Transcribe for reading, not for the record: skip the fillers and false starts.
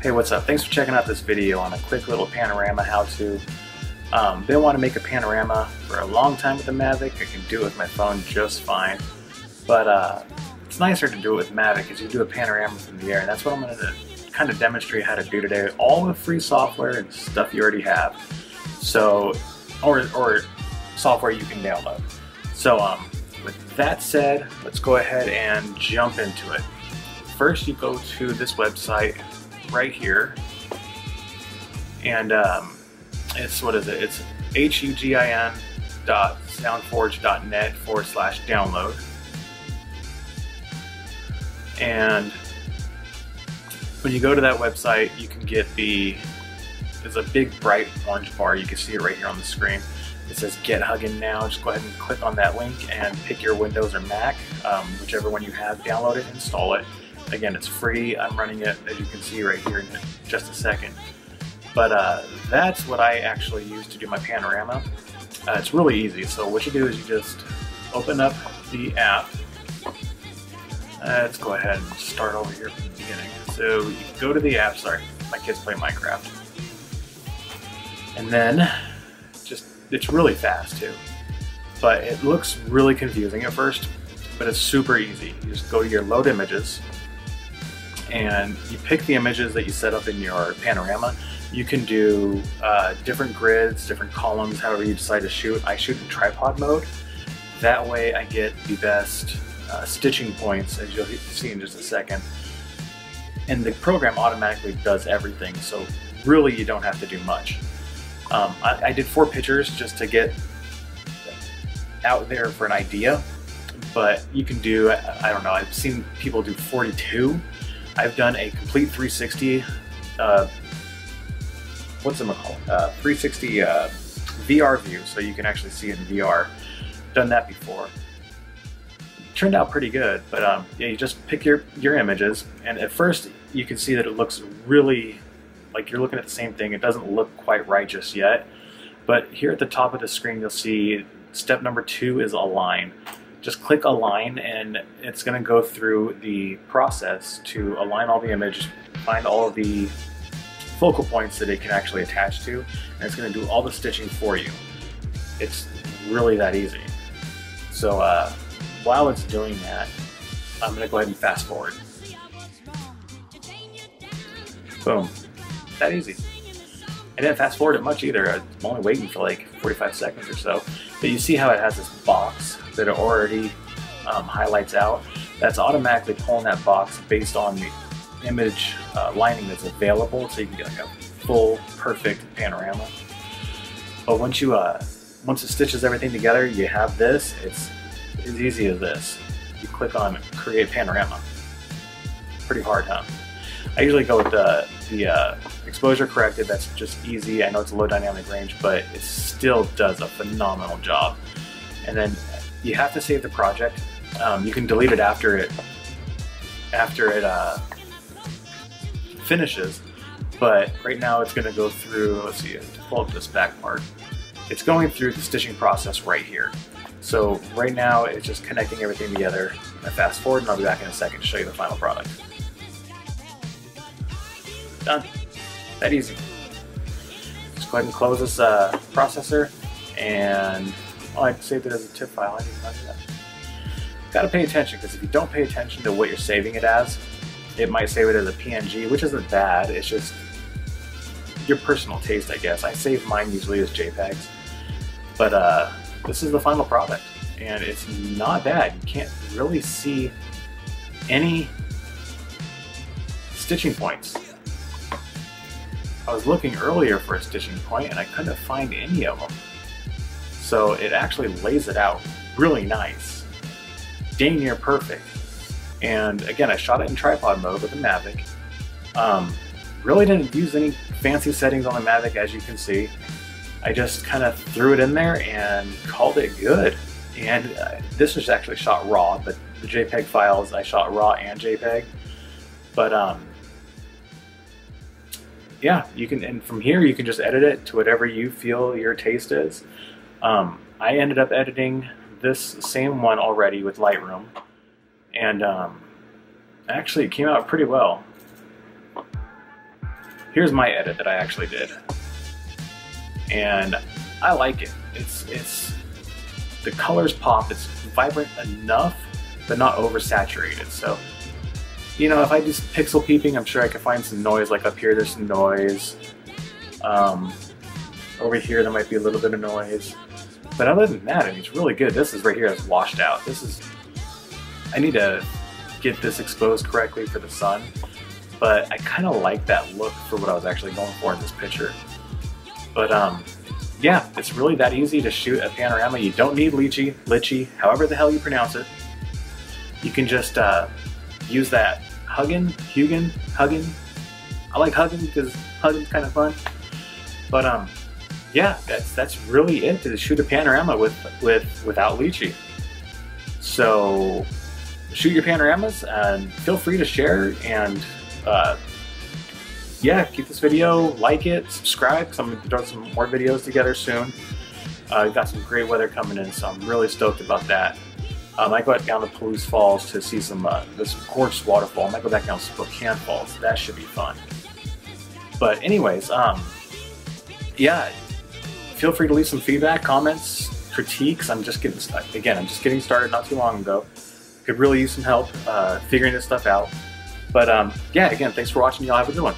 Hey, what's up? Thanks for checking out this video on a quick little panorama how-to. Been wanting to make a panorama for a long time with the Mavic. I can do it with my phone just fine, but it's nicer to do it with Mavic because you do a panorama from the air, and that's what I'm going to kind of demonstrate how to do today, all with free software and stuff you already have. So, or software you can download. So, with that said, let's go ahead and jump into it. First, you go to this website right here, and it's, what is it? It's hugin.soundforge.net/download. And when you go to that website, you can get there's a big bright orange bar. You can see it right here on the screen. It says Get Huggin' Now. Just go ahead and click on that link and pick your Windows or Mac, whichever one you have, download it, install it. Again, it's free. I'm running it, as you can see right here, in just a second. But that's what I actually use to do my panorama. It's really easy. So what you do is you just open up the app. Let's go ahead and start over here from the beginning. So you go to the app. Sorry, my kids play Minecraft. And then it's really fast too. But it looks really confusing at first, but it's super easy. You just go to your load images, and you pick the images that you set up in your panorama. You can do different grids, different columns, however you decide to shoot. I shoot in tripod mode. That way I get the best stitching points, as you'll see in just a second. And the program automatically does everything, so really you don't have to do much. I did 4 pictures just to get out there for an idea, but you can do, I don't know, I've seen people do 42. I've done a complete 360, what's it called? 360 VR view, so you can actually see it in VR. Done that before. Turned out pretty good, but yeah, you just pick your images, and at first you can see that it looks really like you're looking at the same thing. It doesn't look quite right just yet, but here at the top of the screen you'll see step number 2 is align. Just click align, and it's going to go through the process to align all the images, find all of the focal points that it can actually attach to, and it's going to do all the stitching for you. It's really that easy. So while it's doing that, I'm going to go ahead and fast forward. Boom. That easy. I didn't fast forward it much either. I'm only waiting for like 45 seconds or so. But you see how it has this box that it already highlights out. That's automatically pulling that box based on the image lining that's available, so you can get like a full, perfect panorama. But once it stitches everything together, you have this. It's as easy as this. You click on Create Panorama. Pretty hard, huh? I usually go with the exposure corrected. That's just easy. I know it's a low dynamic range, but it still does a phenomenal job. And then you have to save the project. You can delete it after it finishes, but right now it's going to go through, let's see, to pull up this back part, it's going through the stitching process right here. So right now it's just connecting everything together. I'm going to fast forward, and I'll be back in a second to show you the final product. Done. That easy. Just go ahead and close this processor, and I saved it as a TIFF file. I didn't do that. Gotta pay attention, because if you don't pay attention to what you're saving it as, it might save it as a PNG, which isn't bad. It's just your personal taste, I guess. I save mine usually as JPEGs, but this is the final product, and it's not bad. You can't really see any stitching points. I was looking earlier for a stitching point, and I couldn't find any of them. So it actually lays it out really nice, dang near perfect. And again, I shot it in tripod mode with the Mavic. Really didn't use any fancy settings on the Mavic, as you can see. I just kind of threw it in there and called it good. And this was actually shot raw, but the JPEG files I shot raw and JPEG. But yeah, you can, and from here you can just edit it to whatever you feel your taste is. I ended up editing this same one already with Lightroom, and actually it came out pretty well. here's my edit that I actually did. And I like it. It's the colors pop, it's vibrant enough, but not oversaturated. So, you know, if I just pixel peeping, I'm sure I could find some noise, like up here there's some noise. Over here there might be a little bit of noise. But other than that, I mean, it's really good. This is right here is washed out. This is, I need to get this exposed correctly for the sun, but I kind of like that look for what I was actually going for in this picture. But yeah, it's really that easy to shoot a panorama. You don't need litchi, however the hell you pronounce it. You can just use that huggin. I like huggin because hugging's kind of fun. But yeah, that's really it to shoot a panorama without litchi. So shoot your panoramas and feel free to share, and yeah, keep this video, like it, subscribe, because I'm going to throw some more videos together soon. We've got some great weather coming in, so I'm really stoked about that. I might go down to Palouse Falls to see some this gorgeous waterfall. I might go back down to Spokane Falls. That should be fun. But anyways, yeah, feel free to leave some feedback, comments, critiques. I'm just getting started not too long ago. Could really use some help figuring this stuff out. But yeah, again, thanks for watching. Y'all have a good one.